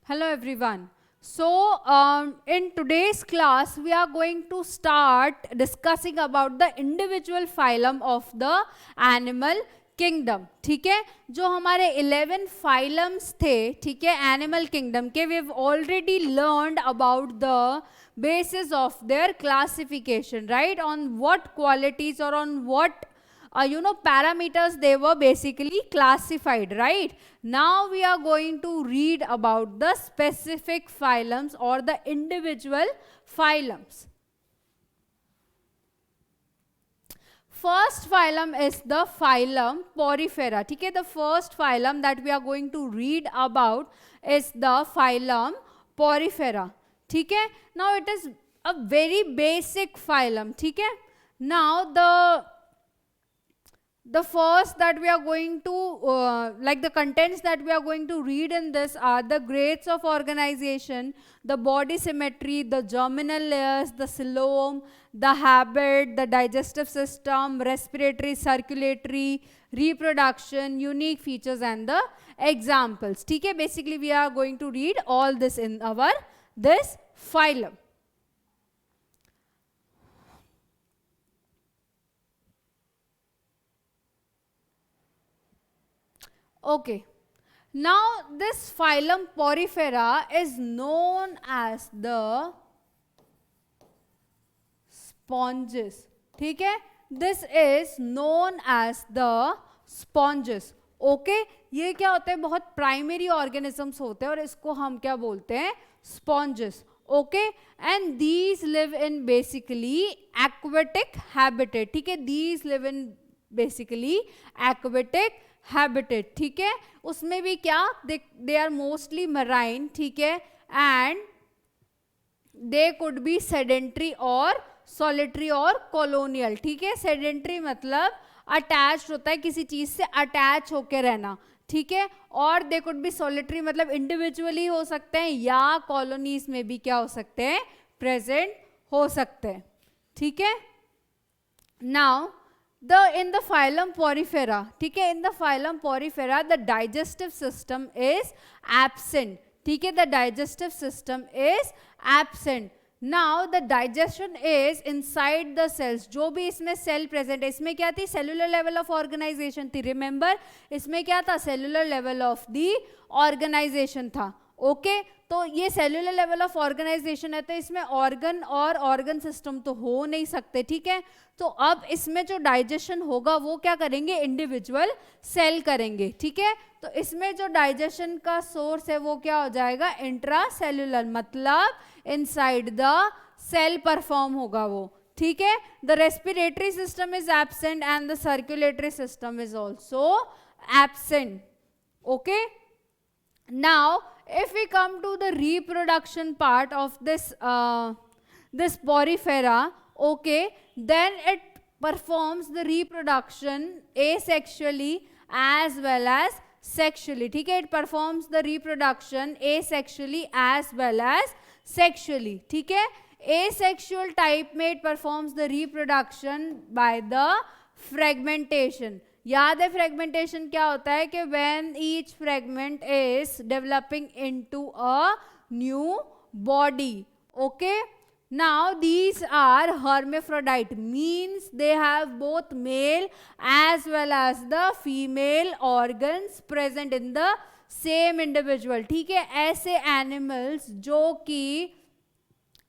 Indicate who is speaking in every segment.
Speaker 1: Hello everyone. So in today's class we are going to start discussing about the individual phylum of the animal kingdom. ठीक है, जो हमारे 11 phylums थे, ठीक है, animal kingdom के, we've already learned about the basis of their classification, right? On what qualities or on what parameters they were basically classified, right? Now we are going to read about the specific phylums or the individual phylums. First phylum is the phylum Porifera. ठीक है, the first phylum that we are going to read about is the phylum Porifera. ठीक है, now it is a very basic phylum. ठीक है, now the first that we are going to the contents that we are going to read in this are the grades of organization, the body symmetry, the germinal layers, the coelom, the habit, the digestive system, respiratory, circulatory, reproduction, unique features and the examples. ठीक है, basically we are going to read all this in our this phylum. Okay, now this phylum Porifera is known as the sponges. ठीक है, this is known as the sponges. Okay, ये क्या होते हैं, बहुत primary organisms होते हैं और इसको हम क्या बोलते हैं, sponges. Okay, and these live in basically aquatic habitat. ठीक है, these live in basically aquatic habitat. ठीक है, उसमें भी क्या, दे आर मोस्टली मराइन. ठीक है, and they could be sedentary और सॉलिटरी और कॉलोनियल. ठीक है, सेडेंट्री मतलब अटैच होता है, किसी चीज से अटैच होकर रहना. ठीक है, और दे कुड बी सॉलिटरी मतलब इंडिविजुअली हो सकते हैं या कॉलोनीज में भी क्या हो सकते हैं, प्रेजेंट हो सकते हैं. ठीक है, now in the phylum Porifera, ठीक है, in the phylum Porifera the digestive system is absent. ठीक है, the digestive system is absent. Now the digestion is inside the cells. जो भी इसमें सेल प्रेजेंट है, इसमें क्या थी, सेलुलर लेवल ऑफ ऑर्गेनाइजेशन थी. रिमेंबर, इसमें क्या था, cellular level of the organisation था. ओके, तो ये सेलुलर लेवल ऑफ ऑर्गेनाइजेशन है, तो इसमें ऑर्गन और ऑर्गन सिस्टम तो हो नहीं सकते. ठीक है, तो अब इसमें जो डाइजेशन होगा वो क्या करेंगे, इंडिविजुअल सेल करेंगे. ठीक है, तो इसमें जो डाइजेशन का सोर्स है वो क्या हो जाएगा, इंट्रा सेलुलर, मतलब इनसाइड द सेल परफॉर्म होगा वो. ठीक है, the respiratory system is absent and the circulatory system is also absent. Okay, now if we come to the reproduction part of this this Porifera, okay, then it performs the reproduction asexually as well as sexually. ठीक है, it performs the reproduction asexually as well as sexually. ठीक है, asexual type में it performs the reproduction by the fragmentation. याद है fragmentation क्या होता है, कि when each fragment is developing into a new body. Okay, now these are hermaphrodite, means they have both male as well as the female organs present in the same individual. ठीक है, ऐसे animals जो कि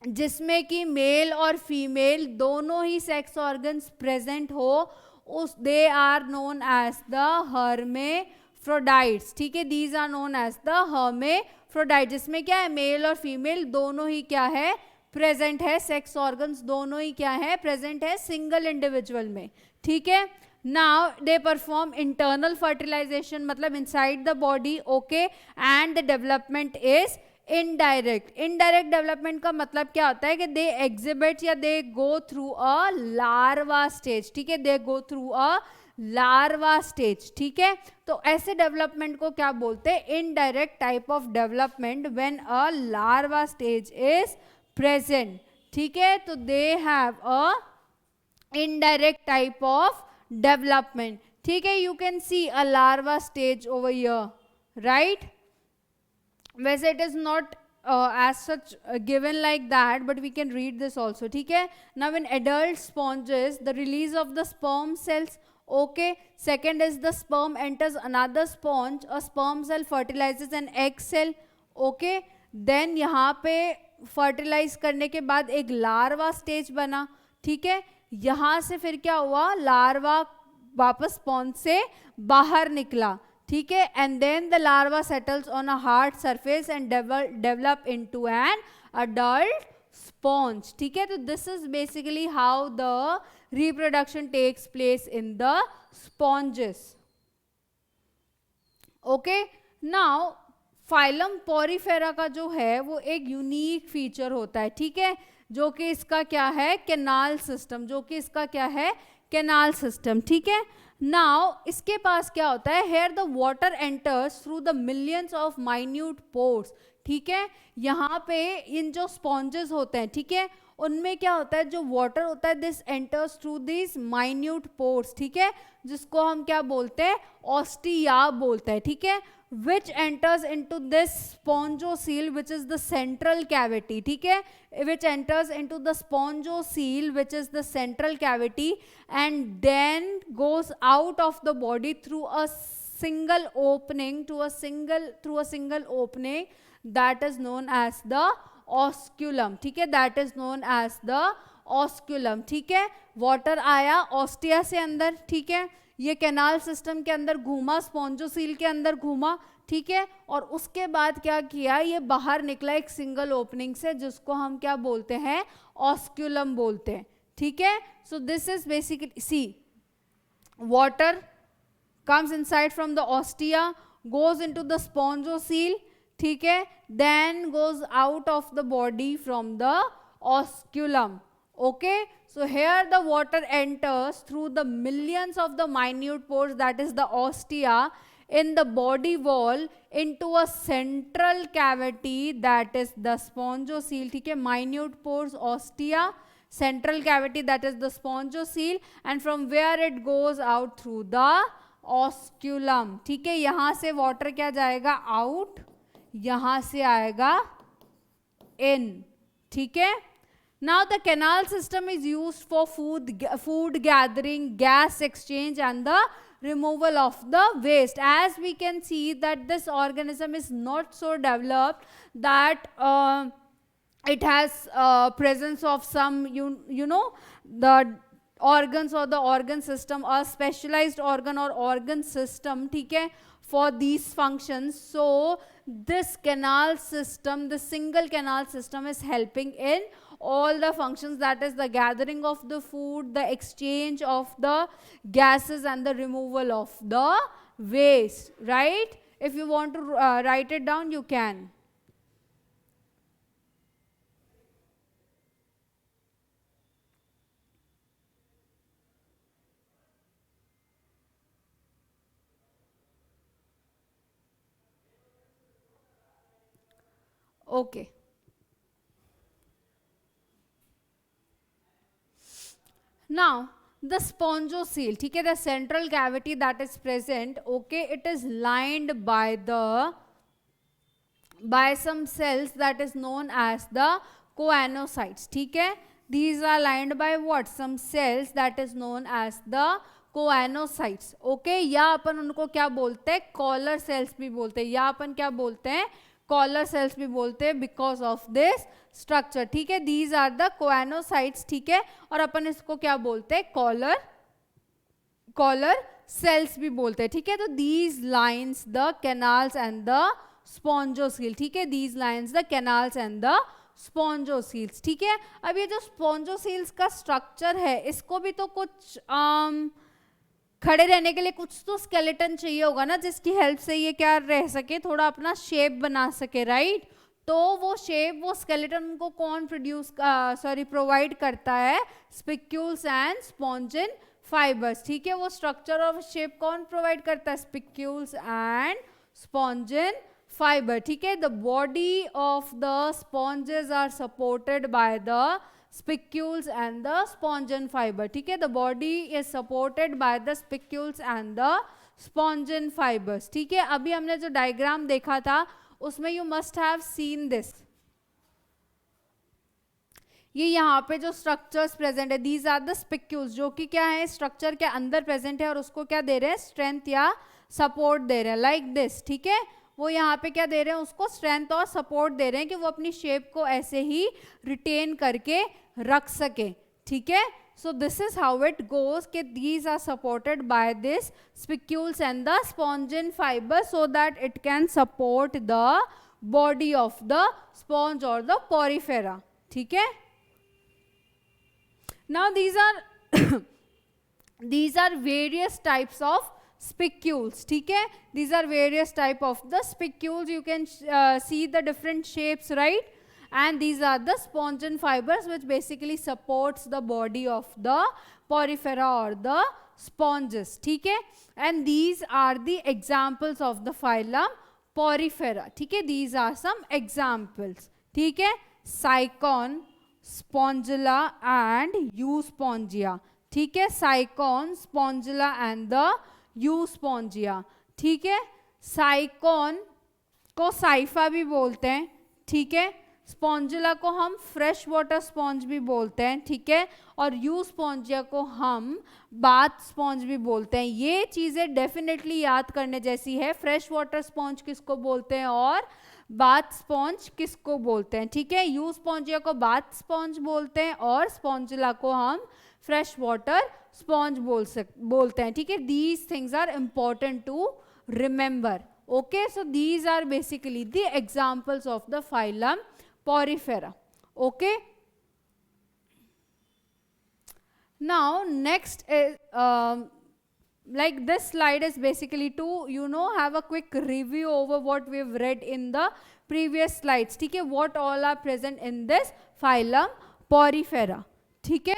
Speaker 1: जिसमें कि mail और female दोनों ही sex organs present हो, उस they are known as the hermaphrodites. ठीक है, these are known as the hermaphrodite, जिसमें क्या है, मेल और फीमेल दोनों ही क्या है, प्रेजेंट है, सेक्स ऑर्गन्स दोनों ही क्या है, प्रेजेंट है सिंगल इंडिविजुअल में. ठीक है, now they perform internal fertilization मतलब inside the body. Okay, and the development is indirect. Indirect development का मतलब क्या होता है, कि दे एग्जिबिट या they go through a larva stage. ठीक है, they go through a larva stage. ठीक है, तो ऐसे डेवलपमेंट को क्या बोलते हैं, indirect type of development when a larva stage is present. ठीक है, तो they have a indirect type of development. ठीक है, you can see a larva stage over here, right. वैसे it is not as such given like that, but we can read this also. ठीक है. Now in adult sponges, the release of the sperm cells. Okay. Second is the sperm enters another sponge. A sperm cell fertilizes an egg cell. Okay. Then यहाँ पे fertilize करने के बाद एक larva stage बना. ठीक है. यहाँ से फिर क्या हुआ, larva वापस स्पॉन्ज से बाहर निकला. ठीक है. And then the larva settles on a hard surface and develop into an adult sponge. ठीक है. तो this is basically how the reproduction takes place in the sponges. Okay. Now phylum Porifera का जो है वो एक यूनिक फीचर होता है. ठीक है. जो कि इसका क्या है, कैनाल सिस्टम. जो कि इसका क्या है, कैनाल सिस्टम. ठीक है. नाउ इसके पास क्या होता है, here the water enters through the millions of minute pores. ठीक है. यहाँ पे इन जो स्पॉन्जेस होते हैं, ठीक है, उनमें क्या होता है, जो वाटर होता है this enters through this minute pores. ठीक है. जिसको हम क्या बोलते हैं, ऑस्टिया बोलते हैं. ठीक है. which enters into this spongocele which is the central cavity. ठीक है. which enters into the spongocele which is the central cavity and then goes out of the body through a single opening through a single opening that is known as the osculum. ठीक है. that is known as the osculum. ठीक है. Water आया ostia से अंदर. ठीक है. ये कैनाल सिस्टम के अंदर घूमा, स्पॉन्जोसील के अंदर घूमा. ठीक है. और उसके बाद क्या किया, ये बाहर निकला एक सिंगल ओपनिंग से, जिसको हम क्या बोलते हैं, ऑस्क्यूलम बोलते हैं. ठीक है. So this is basically, see, water comes inside from the ostia, goes into the spongocele. ठीक है. then goes out of the body from the osculum. Okay. So here the water enters through the millions of the minute pores, that is the ostia, in the body wall into a central cavity that is the spongocele. ठीक है. minute pores, ostia, central cavity that is the spongocele, and from where it goes out through the osculum. ठीक है. यहाँ से water क्या जाएगा, out, यहाँ से आएगा in. ठीक है. Now the canal system is used for food gathering, gas exchange and the removal of the waste. As we can see that this organism is not so developed that it has presence of some you know the organs or the organ system or specialized organ or organ system. ठीक है. for these functions. So this canal system, the single canal system is helping in all the functions, that is the gathering of the food, the exchange of the gases and the removal of the waste, right? If you want to write it down, you can. Okay. Now the spongocele, ठीक है, the central cavity that is present, okay, it is lined by some cells that is known as the choanocytes. ठीक है. These are lined by what? Some cells that is known as the choanocytes. Okay. या अपन उनको क्या बोलते हैं, collar sales भी बोलते हैं, या अपन क्या बोलते हैं, कॉलर सेल्स भी बोलते हैं, बिकॉज ऑफ दिस स्ट्रक्चर. ठीक है. These are the choanocytes. ठीक है. और अपन इसको क्या बोलते हैं, कॉलर सेल्स भी बोलते हैं. ठीक है. तो these lines the canals and the spongocoel. ठीक है. These lines the canals and the spongocoels. ठीक है. अब ये जो स्पॉन्जोसील्स का स्ट्रक्चर है, इसको भी तो कुछ खड़े रहने के लिए कुछ तो स्केलेटन चाहिए होगा ना, जिसकी हेल्प से ये क्या रह सके, थोड़ा अपना शेप बना सके, राइट? तो वो शेप, वो स्केलेटन को कौन प्रोवाइड करता है, स्पिक्यूल्स एंड स्पॉन्जिन फाइबर्स. ठीक है. वो स्ट्रक्चर और शेप कौन प्रोवाइड करता है, स्पिक्यूल्स एंड स्पॉन्जिन फाइबर. ठीक है. The body of the sponges are supported by the spicules and the spongin fiber. ठीक है. the body is supported by the spicules and the spongin fibers. ठीक है. अभी हमने जो डायग्राम देखा था उसमें you must have seen this, ये यहाँ पे जो स्ट्रक्चर्स प्रेजेंट है, दीज आर द स्पिक्यूल्स, जो कि क्या है स्ट्रक्चर के अंदर प्रेजेंट है और उसको क्या दे रहे हैं स्ट्रेंथ या सपोर्ट दे रहे हैं, लाइक दिस, ठीक है। वो यहाँ पे क्या दे रहे हैं उसको स्ट्रेंथ और सपोर्ट दे रहे हैं कि वो अपनी शेप को ऐसे ही रिटेन करके रख सके, ठीक है। So this is how it goes कि these are supported by this spicules and the spongin fiber so that it can support the body of the sponge or the porifera, ठीक है। Now these are various types of spicules, ठीक है। These are various type of the spicules, you can see the different shapes, right? And these are the spongin fibers which basically supports the body of the porifera or the sponges, ठीक है। And these are the examples of the phylum porifera, ठीक है। These are some examples, ठीक है। Sycon, Spongilla and Euspongia, ठीक है। Sycon, Spongilla and the Euspongia, ठीक है। Sycon को साइफा भी बोलते हैं, ठीक है। स्पॉन्जिला को हम फ्रेश वाटर स्पॉन्ज भी बोलते हैं, ठीक है। और यूस्पॉन्जिया को हम बाथ स्पॉन्ज भी बोलते हैं। ये चीज़ें डेफिनेटली याद करने जैसी है, फ्रेश वाटर स्पॉन्ज किसको बोलते हैं और बाथ स्पॉन्ज किसको बोलते हैं, ठीक है। यूस्पॉन्जिया को बाथ स्पॉन्ज बोलते हैं और स्पॉन्जिला को हम फ्रेश वाटर स्पॉन्ज बोलते हैं, ठीक है। These things are important to remember, okay, so these are basically the examples of the phylum porifera, okay. Now next is like this slide is basically to have a quick review over what we've read in the previous slides, ठीक है। what all are present in this phylum porifera, ठीक है।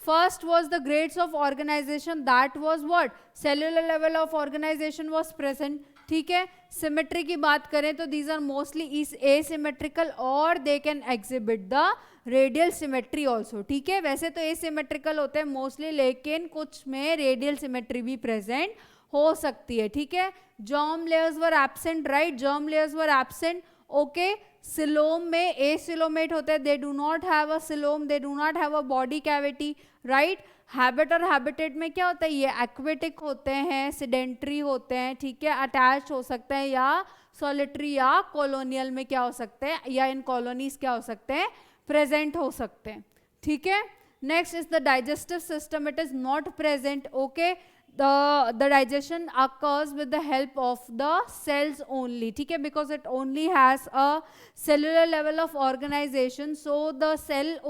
Speaker 1: First was the grades of organization, that was what cellular level of organization was present, ठीक है। Symmetry की बात करें तो these are mostly is asymmetrical और they can exhibit the radial symmetry also, ठीक है। वैसे तो एसिमेट्रिकल होते हैं मोस्टली, लेकिन कुछ में रेडियल सिमेट्री भी प्रेजेंट हो सकती है, ठीक है। जर्म लेयर्स वर एब्सेंट, राइट, जर्म लेयर्स वर एब्सेंट, ओके। सिलोम में एसिलोमेट होते हैं, they do not have a coelom, they do not have a body cavity, right. Habit और हैबिटेट में क्या होता है, ये एक्वेटिक होते हैं, सिडेंट्री होते हैं, ठीक है। अटैच हो सकते हैं या सॉलिटरी या कॉलोनियल में क्या हो सकते हैं, या इन कॉलोनीज क्या हो सकते हैं, प्रेजेंट हो सकते हैं, ठीक है। Next is the digestive system, it is not present, okay. the digestion occurs with the help of the cells only, ठीक है, because it only has a cellular level of organization, so the cells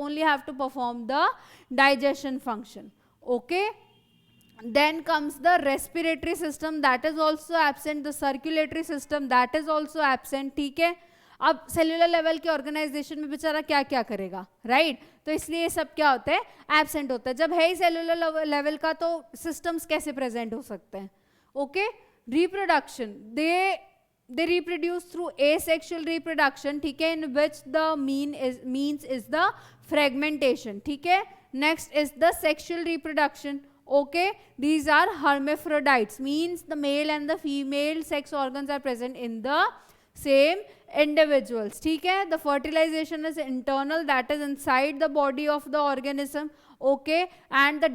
Speaker 1: only have to perform the digestion function, okay. Then comes the respiratory system, that is also absent, the circulatory system that is also absent, ठीक है। अब cellular level के organisation में बेचारा क्या क्या करेगा, right, तो इसलिए ये सब क्या होता है, एब्सेंट होता है। जब है ही सेल्यूलर लेवल का तो सिस्टम्स कैसे प्रेजेंट हो सकते हैं, okay. Reproduction, they reproduce through asexual reproduction, ठीक है, in which the means is the fragmentation, ठीक है। Next is the sexual reproduction, okay, these are hermaphrodites, means the male and the female sex organs are present in the same individuals, ठीक है। the fertilization is internal, that is inside the body of the organism, okay, and the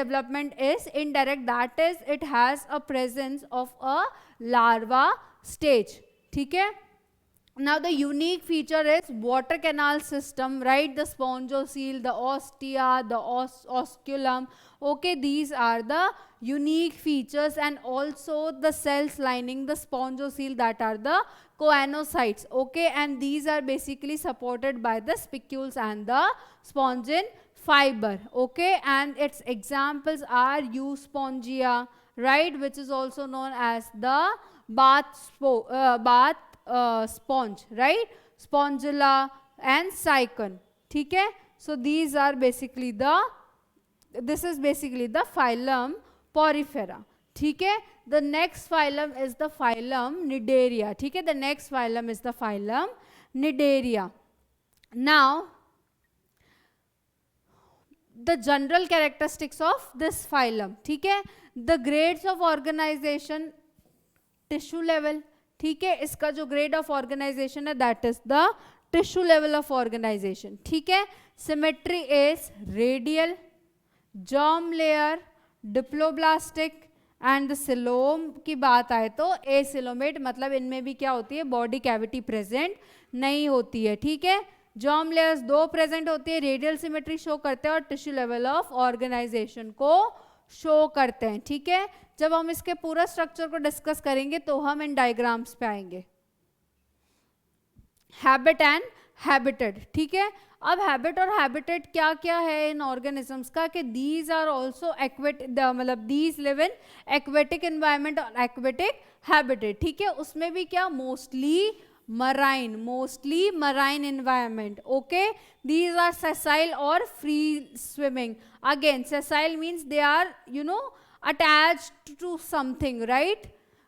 Speaker 1: development is indirect, that is it has a presence of a larva stage, ठीक है। Now the unique feature is water canal system, right, the spongocele, the ostia, the osculum, okay, these are the unique features, and also the cells lining the spongocele, that are the choanocytes, okay, and these are basically supported by the spicules and the spongin fiber, okay, and its examples are Euspongia, right, which is also known as the bath sponge, right, Spongilla and Sycon, ठीक है। so these are basically this is basically the phylum Porifera, ठीक है। the next phylum is the phylum Cnidaria, ठीक है, the next phylum is the phylum Cnidaria. Now the general characteristics of this phylum, ठीक है, the grades of organization tissue level, ठीक है, इसका जो ग्रेड ऑफ ऑर्गेनाइजेशन है that is the tissue level of organisation, ठीक है. Symmetry is radial, germ layer, diploblastic and the coelom की बात आए तो एसिलोमेट, मतलब इनमें भी क्या होती है, बॉडी कैविटी प्रेजेंट नहीं होती है, ठीक है. जर्म लेयर्स 2 प्रेजेंट होती है, रेडियल सिमेट्री शो करते हैं और टिश्यू लेवल ऑफ ऑर्गेनाइजेशन को शो करते हैं, ठीक है. जब हम इसके पूरा स्ट्रक्चर को डिस्कस करेंगे तो हम इन डायग्राम्स पे आएंगे. हैबिट एंड हैबिटेट, ठीक है. अब हैबिट और हैबिटेट क्या क्या है इन ऑर्गेनिजम्स का, कि दीज आर ऑल्सो एक्वेटिक, मतलब these live in aquatic environment और एक्वेटिक हैबिटेट, ठीक है. उसमें भी क्या, mostly marine environment, okay. These are sessile or free swimming. Again, sessile means they are, you know, attached to something, right?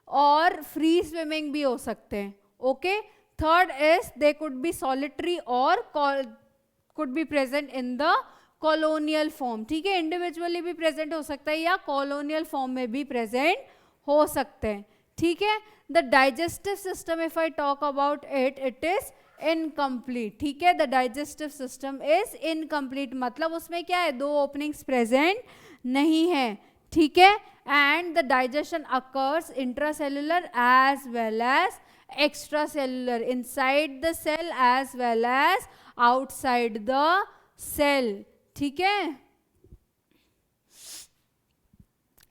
Speaker 1: और free swimming भी हो सकते हैं, okay. Third is they could be solitary or could be present in the colonial form, ठीक है. Individually भी present हो सकता है या कॉलोनियल फॉर्म में भी प्रेजेंट हो सकते हैं, ठीक है. The digestive system, if I talk about it, it is incomplete, ठीक है. The digestive system is incomplete, मतलब उसमें क्या है, 2 openings present नहीं है, ठीक है. And the digestion occurs intracellular as well as extracellular, inside the cell as well as outside the cell, ठीक है.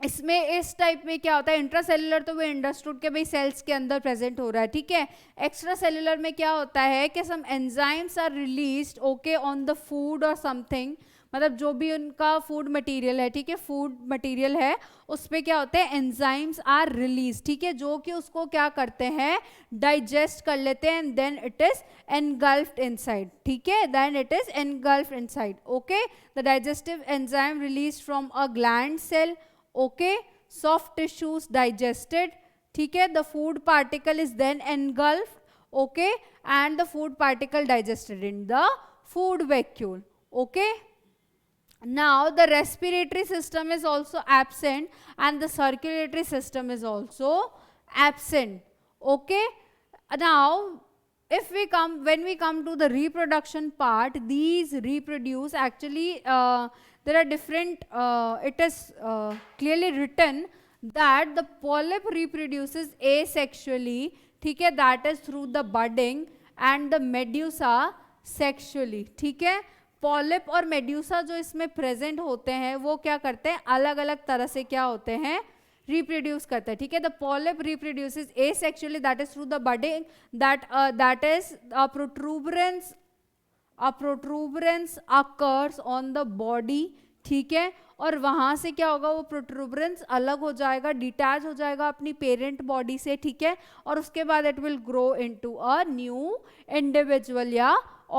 Speaker 1: इसमें इस टाइप में क्या होता है, इंट्रासेल्युलर तो वो अंडरस्टूड के भाई सेल्स के अंदर प्रेजेंट हो रहा है, ठीक है. एक्स्ट्रा सेल्युलर में क्या होता है कि some enzymes are released, okay, on the food और समथिंग, मतलब जो भी उनका फूड मटेरियल है, ठीक है, फूड मटेरियल है, उस पर क्या होते हैं, एंजाइम्स आर रिलीज, ठीक है, जो कि उसको क्या करते हैं, डाइजेस्ट कर लेते हैं, and then it is engulfed inside, ठीक है, then it is engulfed inside, okay. The digestive enzyme release from a gland cell, okay, soft tissues digested, ठीक है. The food particle is then engulfed, okay, and the food particle digested in the food vacuole, okay. Now the respiratory system is also absent and the circulatory system is also absent, okay. Now if we when we come to the reproduction part, these reproduce actually, there are different, it is clearly written that the polyp reproduces asexually, ठीक है, that is through the budding, and the medusa sexually, ठीक है. Polyp और medusa जो इसमें present होते हैं वो क्या करते हैं, अलग अलग तरह से क्या होते हैं, रिप्रोड्यूस करते हैं, ठीक है. The polyp reproduces asexually, that is through the budding, that is protuberance occurs on the body, ठीक है. और वहां से क्या होगा, वो प्रोट्रूबरेंस अलग हो जाएगा, डिटैच हो जाएगा अपनी पेरेंट बॉडी से, ठीक है. और उसके बाद it will grow into a new individual या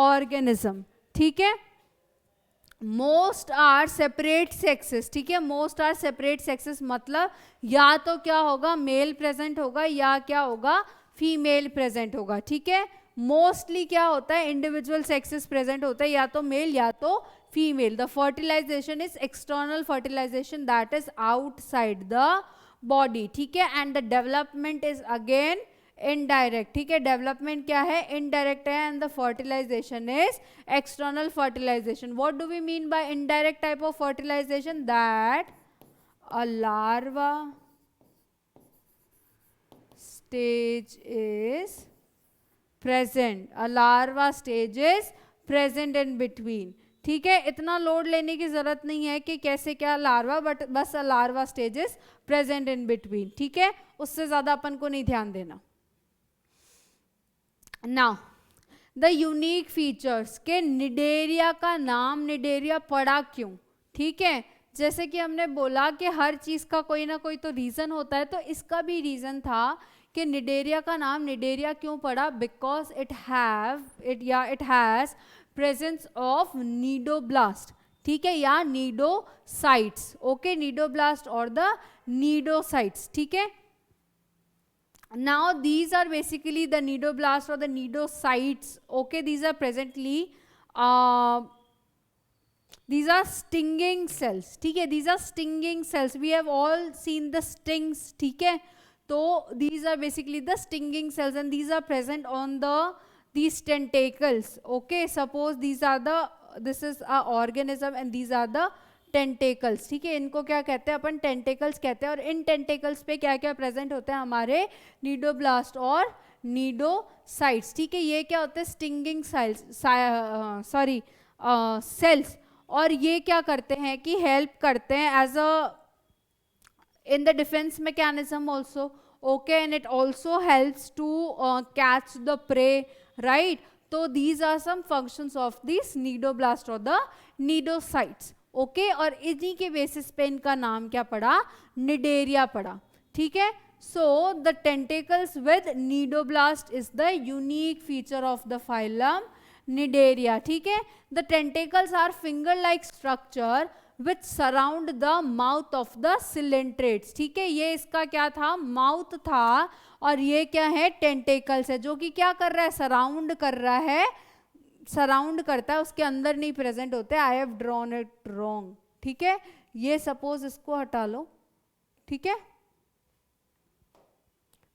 Speaker 1: ऑर्गेनिज्म, ठीक है. मोस्ट आर सेपरेट सेक्सेस, ठीक है. मोस्ट आर सेपरेट सेक्सेस मतलब या तो क्या होगा, मेल प्रेजेंट होगा या क्या होगा, फीमेल प्रेजेंट होगा, ठीक है. मोस्टली क्या होता है, इंडिविजुअल सेक्सेस प्रेजेंट होता है, या तो मेल या तो female. The fertilisation is external fertilisation, that is outside the body, ठीक है. And the development is again indirect, ठीक है. डेवलपमेंट क्या है, इनडायरेक्ट है, and the fertilisation is external fertilisation. What do we mean by indirect type of fertilisation, that a larva stage is present, a larva stage is present in between, ठीक है. इतना load लेने की जरूरत नहीं है कि कैसे क्या लार्वा, बट बस larva stage is present in between, ठीक है. उससे ज्यादा अपन को नहीं ध्यान देना. नाउ द यूनिक फीचर्स के निडेरिया का नाम निडेरिया पड़ा क्यों, ठीक है. जैसे कि हमने बोला कि हर चीज का कोई ना कोई तो रीजन होता है, तो इसका भी रीजन था कि निडेरिया का नाम निडेरिया क्यों पड़ा, because it has presence of cnidoblast, ठीक है, या नीडोसाइट्स, ओके. नीडोब्लास्ट और द नीडोसाइट्स, ठीक है. Now these are basically the nidoblast or the nidocytes, okay. These are presently these are stinging cells, ठीक है. These are stinging cells, we have all seen the stings, ठीक है. तो these are basically the stinging cells and these are present on these tentacles. Okay, suppose this is a organism and these are the tentacles. ठीक है, इनको क्या कहते हैं अपन, tentacles कहते हैं. और इन टेंटेकल्स पे क्या क्या प्रेजेंट होते हैं, हमारे नीडोब्लास्ट और नीडोसाइट्स. ठीक है, ये क्या होते हैं, स्टिंगिंग सेल्स. और ये क्या करते हैं कि हेल्प करते हैं as a in the defense mechanism also. Okay, and it also helps to catch the prey, right? So these are some functions of these nidoblast or the nidocytes. Okay, और इन्हीं के बेसिस पे इनका नाम क्या पड़ा, निडेरिया पड़ा. ठीक है, so the tentacles with nidoblast is the unique feature of the phylum Nidaria. ठीक है, the tentacles are finger-like structure which surround the mouth of the coelentrates. ठीक है, ये इसका क्या था, माउथ था, और ये क्या है, टेंटेकल्स है, जो कि क्या कर रहा है, सराउंड कर रहा है, सराउंड करता है, उसके अंदर नहीं प्रेजेंट होते. I have drawn it wrong. ठीक है, ये सपोज इसको हटा लो. ठीक है,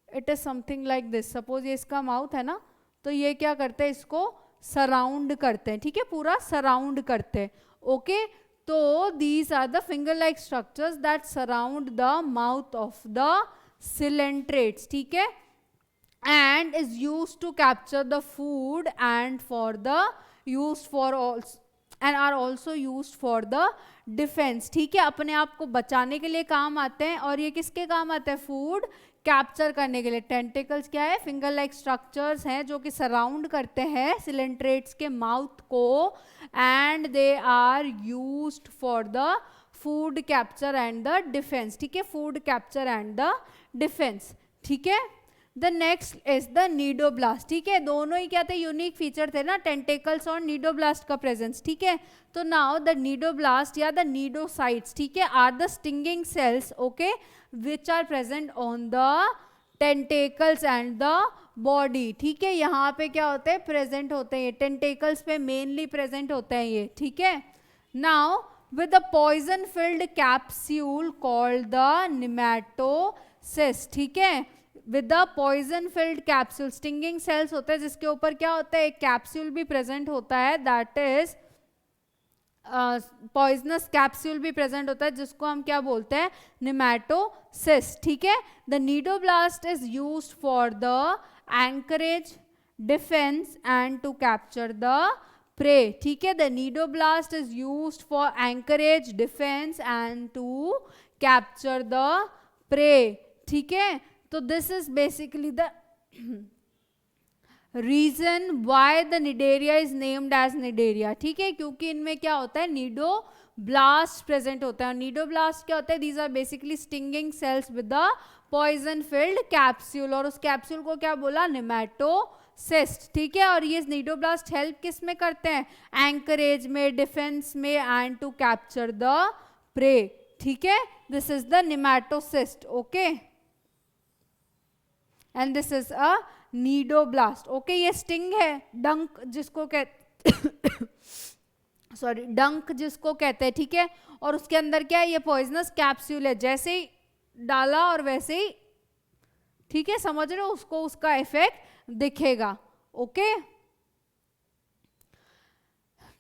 Speaker 1: it is something like this. Suppose ये इसका माउथ है ना, तो ये क्या करते हैं, इसको सराउंड करते हैं. ठीक है, पूरा सराउंड करते हैं. ओके, तो these are the finger like structures that surround the mouth of the coelentrates. ठीक है, and is used to capture the food and are also used for the defense. ठीक है, अपने आप को बचाने के लिए काम आते हैं. और ये किसके काम आते हैं, फूड कैप्चर करने के लिए. टेंटिकल्स क्या है, फिंगर लाइक स्ट्रक्चर्स हैं जो कि सराउंड करते हैं सिलेंट्रेट्स के माउथ को, and they are used for the food capture and the defence. ठीक है, food capture and the defence. ठीक है, the next is the cnidoblast. ठीक है, दोनों ही क्या थे, यूनिक फीचर थे ना, टेंटेकल्स और नीडोब्लास्ट का प्रेजेंस. ठीक है, तो नाउ द नीडोब्लास्ट या द नीडोसाइट्स, ठीक है, are the stinging cells. Okay, which are present on the tentacles and the body. ठीक है, यहाँ पे क्या होते हैं, प्रेजेंट होते हैं, ये टेंटेकल्स पे मेनली प्रेजेंट होते हैं ये. ठीक है, now with a poison filled capsule called the nematocyst. ठीक है, with the poison filled capsule, stinging cells होते हैं जिसके ऊपर क्या होता है, एक कैप्सूल भी प्रेजेंट होता है, दैट इज पॉइजनस कैप्सूल भी प्रेजेंट होता है, जिसको हम क्या बोलते हैं, निमैटोसिस्ट. ठीक है, the cnidoblast is used for the anchorage, defence and to capture the prey. ठीक है, the cnidoblast is used for anchorage, defence and to capture the prey. ठीक है, तो this is basically the reason why the Cnidaria is named as Cnidaria. ठीक है, क्योंकि इनमें क्या होता है, नीडोब्लास्ट प्रेजेंट होता है. और नीडोब्लास्ट क्या होता है, these are basically stinging cells with the poison filled capsule, और उस कैप्सूल को क्या बोला, निमैटोसिस्ट. ठीक है, और ये नीडोब्लास्ट हेल्प किस में करते हैं, एंकरेज में, डिफेंस में, and to capture the prey. ठीक है, this is the nematocyst. Okay, and this is a cnidoblast. Okay, ये स्टिंग है, डंक जिसको कहते सॉरी डंक जिसको कहते हैं. ठीक है, और उसके अंदर क्या है, ये पॉइजनस कैप्सूल है, जैसे ही डाला और वैसे ही, ठीक है, समझ रहे हो, उसको उसका इफेक्ट दिखेगा. ओके,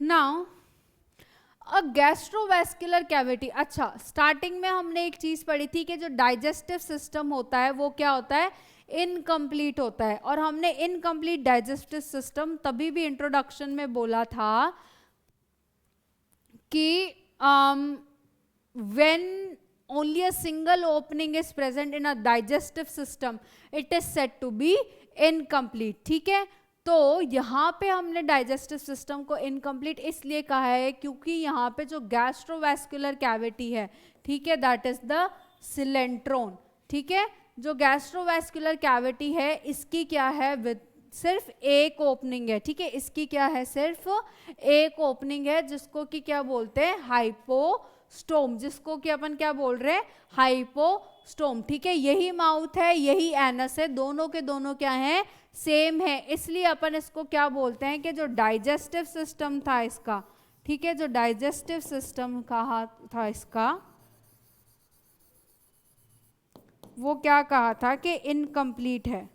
Speaker 1: नाउ अ गैस्ट्रोवैस्कुलर कैविटी. अच्छा, स्टार्टिंग में हमने एक चीज पढ़ी थी कि जो डाइजेस्टिव सिस्टम होता है वो क्या होता है, इनकम्प्लीट होता है. और हमने इनकम्प्लीट डाइजेस्टिव सिस्टम तभी भी इंट्रोडक्शन में बोला था कि when only a single opening is present in a digestive system, it is said to be incomplete. ठीक है, तो यहाँ पे हमने डाइजेस्टिव सिस्टम को इनकम्प्लीट इसलिए कहा है क्योंकि यहाँ पे जो गैस्ट्रोवैस्कुलर कैविटी है, ठीक है, दैट इज द सिलेंट्रोन. ठीक है, जो गैस्ट्रोवैस्कुलर कैविटी है इसकी क्या है, विद सिर्फ एक ओपनिंग है. ठीक है, इसकी क्या है, सिर्फ एक ओपनिंग है, जिसको कि क्या बोलते हैं, हाइपोस्टोम, जिसको कि अपन क्या बोल रहे हैं, हाइपोस्टोम. ठीक है, यही माउथ है, यही एनस है, दोनों के दोनों क्या है, सेम है. इसलिए अपन इसको क्या बोलते हैं कि जो डाइजेस्टिव सिस्टम था इसका, ठीक है, जो डाइजेस्टिव सिस्टम कहा था इसका, वो क्या कहा था कि इनकम्प्लीट है,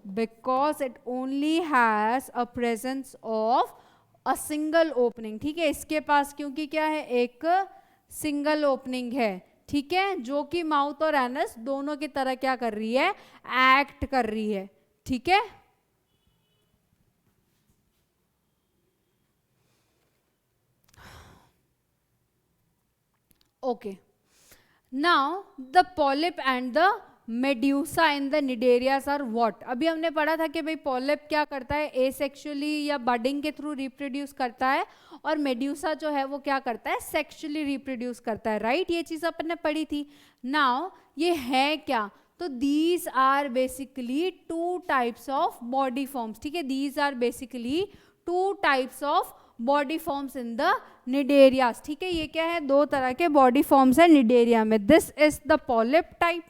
Speaker 1: because it only has a presence of a single opening. ठीक है, इसके पास क्योंकि क्या है, एक सिंगल ओपनिंग है। ठीक है, जो कि माउथ और एनस दोनों की तरह क्या कर रही है, एक्ट कर रही है। ठीक है, okay. Now the polyp and the medusa in the cnidarias are what. अभी हमने पढ़ा था कि भाई पॉलिप क्या करता है, एसेक्सुअली या बडिंग के थ्रू रिप्रोड्यूस करता है, और मेड्यूसा जो है वो क्या करता है, सेक्सुअली रिप्रोड्यूस करता है। राइट, ये चीज अपन ने पढ़ी थी। नाउ ये है क्या, तो these are basically two types of body forms. ठीक है, these are basically two types of body forms in the cnidarias. ठीक है, ये क्या है, दो तरह के बॉडी फॉर्म्स है निडेरिया में। This is the polyp type,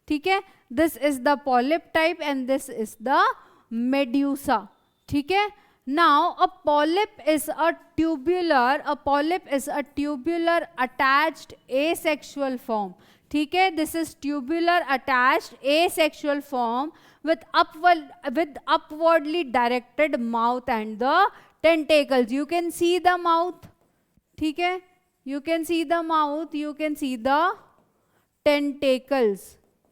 Speaker 1: ठीक है, this is the polyp type and this is the medusa. ठीक है, now a polyp is a tubular, a polyp is a tubular attached asexual form. ठीक है, this is tubular attached asexual form with upwardly directed mouth and the tentacles. You can see the mouth, ठीक है, you can see the mouth, you can see the tentacles.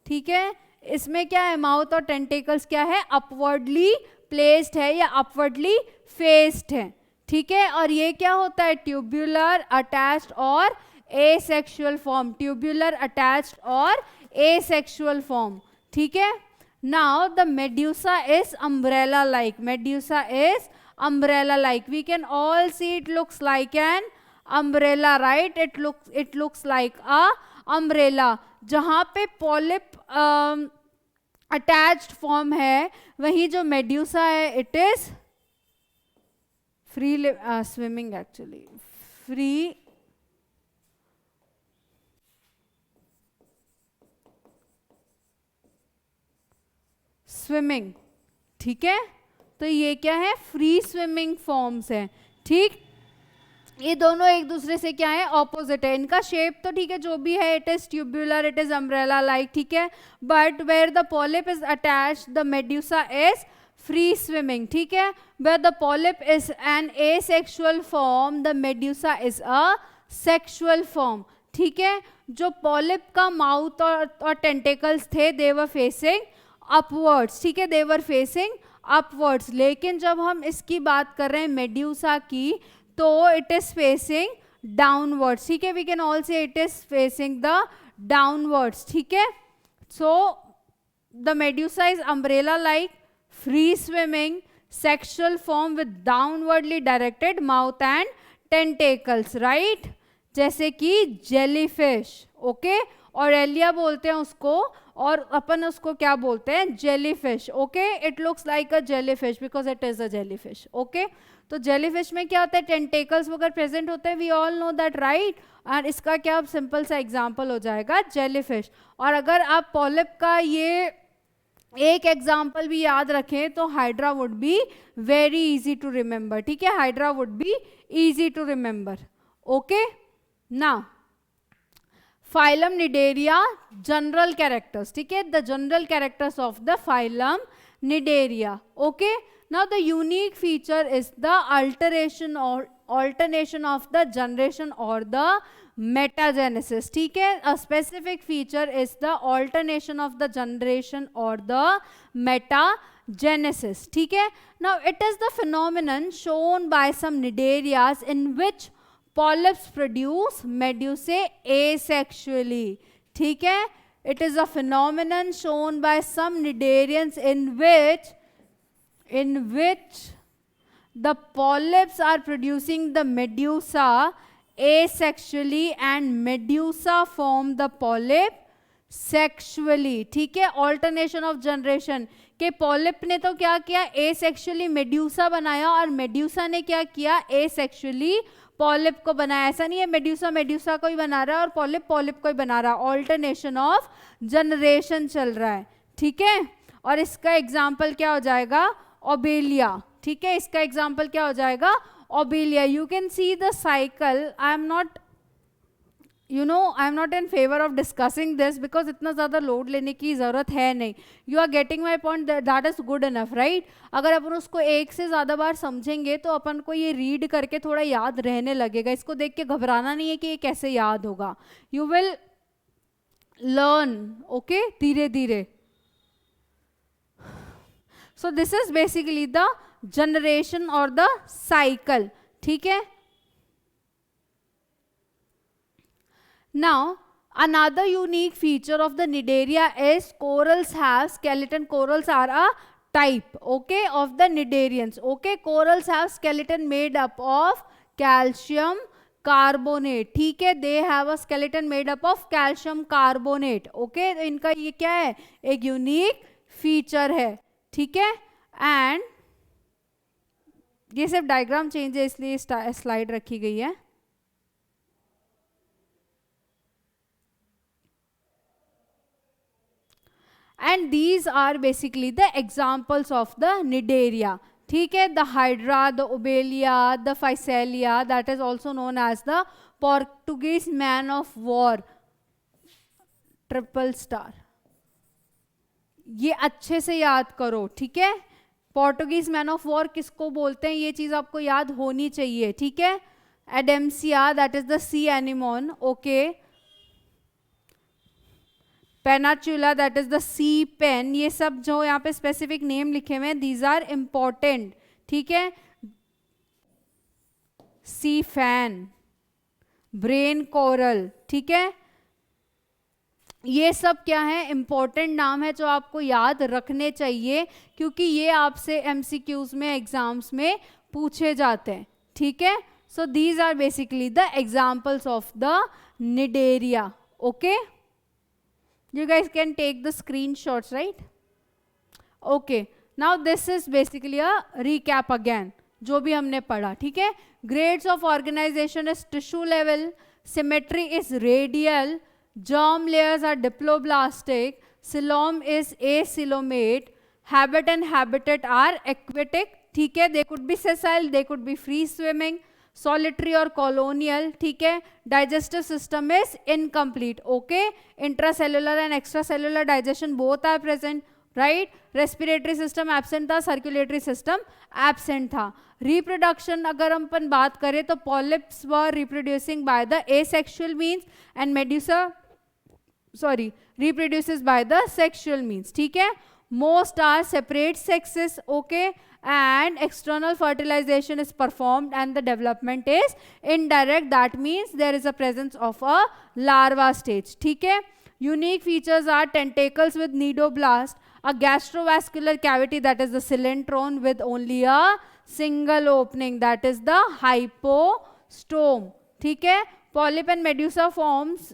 Speaker 1: ठीक है, इसमें क्या है, mouth और टेंटेकल्स क्या है, अपवर्डली प्लेस्ड है या अपवर्डली फेस्ड है। ठीक है, और ये क्या होता है, ट्यूबुलर अटैच्ड और एसेक्सुअल फॉर्म, ट्यूबुलर अटैच्ड और एसेक्सुअल फॉर्म। ठीक है, now the medusa is umbrella like, medusa is umbrella like, we can all see it looks like an umbrella, right, it looks like a umbrella। जहाँ पे polyp attached form है, वही जो medusa है it is free swimming, actually free swimming. ठीक है, तो ये क्या है, फ्री स्विमिंग फॉर्म्स है। ठीक, ये दोनों एक दूसरे से क्या है, ऑपोजिट है। इनका शेप तो ठीक है जो भी है, it is tubular, it is umbrella like. ठीक है, but where the polyp is attached the medusa is free swimming. ठीक है, where the polyp is an asexual form, the medusa is a sexual form. ठीक है, जो polyp का mouth और tentacles थे, दे वर फेसिंग अपवर्ड्स। ठीक है, दे वर फेसिंग अपवर्ड्स। लेकिन जब हम इसकी बात कर रहे हैं मेड्यूसा की, तो इट इज फेसिंग डाउनवर्ड्स। ठीक है, we can all say it is facing the downwards. ठीक है, so the medusa is umbrella like, free swimming, sexual form with downwardly directed mouth and tentacles. Right, जैसे कि jellyfish. Okay, Aurelia बोलते हैं उसको, और अपन उसको क्या बोलते हैं, jellyfish. Okay, it looks like a jellyfish because it is a jellyfish. Okay, तो जेलीफिश में क्या होता है, टेंटेकल्स वगैरह प्रेजेंट होते हैं, we all know that, right. और इसका क्या सिंपल सा एग्जांपल हो जाएगा, जेलीफिश। और अगर आप पॉलिप का ये एक एग्जाम्पल भी याद रखें तो hydra would be very easy to remember. ठीक है, hydra would be easy to remember. Okay, now phylum Nidaria, general characters. ठीक है, the general characters of the phylum Nidaria. Okay, now the unique feature is the alternation of the generation or the metagenesis. ठीक है, a specific feature is the alternation of the generation or the metagenesis. ठीक है, now it is the phenomenon shown by some Nidarias in which polyps produce medusae asexually. ठीक है, it is a phenomenon shown by some Nidarians in which the polyps are producing the medusa asexually and medusa form the polyp sexually. ठीक है, alternation of generation के polyp ने तो क्या किया, asexually medusa बनाया, और मेड्यूसा ने क्या किया, asexually पॉलिप को बनाया। ऐसा नहीं है मेड्यूसा को ही बना रहा है और पॉलिप को ही बना रहा है, ऑल्टरनेशन ऑफ जनरेशन चल रहा है। ठीक है, और इसका एग्जाम्पल क्या हो जाएगा, ओबेलिया। ठीक है, इसका एग्जाम्पल क्या हो जाएगा, Obelia. You can see the cycle, I am not you know I am not in favour of discussing this because इतना ज़्यादा लोड लेने की ज़रूरत है नहीं. You are getting my point, that is good enough right. अगर अपन उसको एक से ज़्यादा बार समझेंगे तो अपन को ये रीड करके थोड़ा याद रहने लगेगा. इसको देख के घबराना नहीं है कि ये कैसे याद होगा. यू विल लर्न ओके धीरे धीरे. सो this is basically the generation और द साइकिल. ठीक है. Now, another unique feature of the Cnidaria is corals have skeleton. Corals are a type, okay, of the Cnidarians. Okay, corals have skeleton made up of calcium carbonate. ठीक है, they have a skeleton made up of calcium carbonate. Okay, तो इनका ये क्या है, एक unique feature है. ठीक है. And ये सिर्फ डायग्राम चेंज है इसलिए स्लाइड रखी गई है. And these are basically the examples of the Cnidaria. ठीक है. The Hydra, the Obelia, the Physalia, that is also known as the Portuguese man of war. Triple star. ये अच्छे से याद करो. ठीक है. पोर्टुगीज मैन ऑफ वॉर किसको बोलते हैं, ये चीज आपको याद होनी चाहिए. ठीक है. Adamsia, that is the sea anemone. Okay. Pennatula, that is the sea pen. ये सब जो यहाँ पे स्पेसिफिक नेम लिखे हुए हैं, दीज आर इंपॉर्टेंट. ठीक है. Sea fan, brain coral. ठीक है. ये सब क्या है, इंपॉर्टेंट नाम है जो आपको याद रखने चाहिए क्योंकि ये आपसे एमसीक्यूज में एग्जाम्स में पूछे जाते हैं. ठीक है. So these are basically the examples of the Cnidaria. Okay. You guys can take the screenshots, right? Okay. Now this is basically a recap again. जो भी हमने पढ़ा. ठीक है. Grades of organization is tissue level. Symmetry is radial. Germ layers are diploblastic. Coelom is acoelomate. Habit and habitat are aquatic. ठीक है. They could be sessile. They could be free swimming. Solitary or colonial. ठीक है. Digestive system is incomplete. Okay. Intracellular and extracellular digestion both are present. Right. Respiratory system absent था. Circulatory system absent था. Reproduction अगर हम अपन बात करें तो polyps were reproducing by the asexual means and Medusa reproduces by the sexual means. ठीक है. Most are separate sexes. Okay. And external fertilization is performed and the development is indirect. That means there is a presence of a larva stage. ठीक है. Unique features are tentacles with nidoblast, a gastrovascular cavity that is the cylindrone with only a single opening that is the hypostome. ठीक है. Polyp and medusa forms.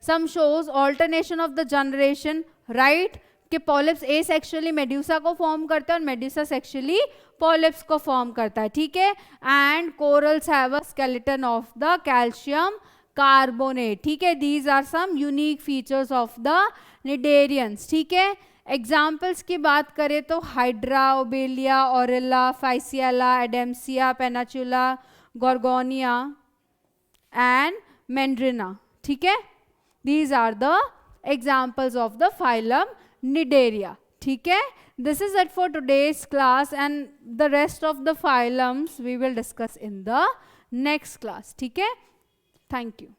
Speaker 1: Some shows alternation of the generation, right? कि polyps asexually medusa को form करता है और medusa sexually polyps को form करता है. ठीक है. And corals have a skeleton of the calcium carbonate. ठीक है. These are some unique features of the cnidarians. ठीक है. एग्जाम्पल्स की बात करें तो Hydra, Obelia, Aurelia, Physalia, Adamsia, Pennatula, Gorgonia and Meandrina. ठीक है. These are the examples of the phylum Cnidaria. ठीक है. This is it for today's class and the rest of the phylums we will discuss in the next class. ठीक है. Thank you.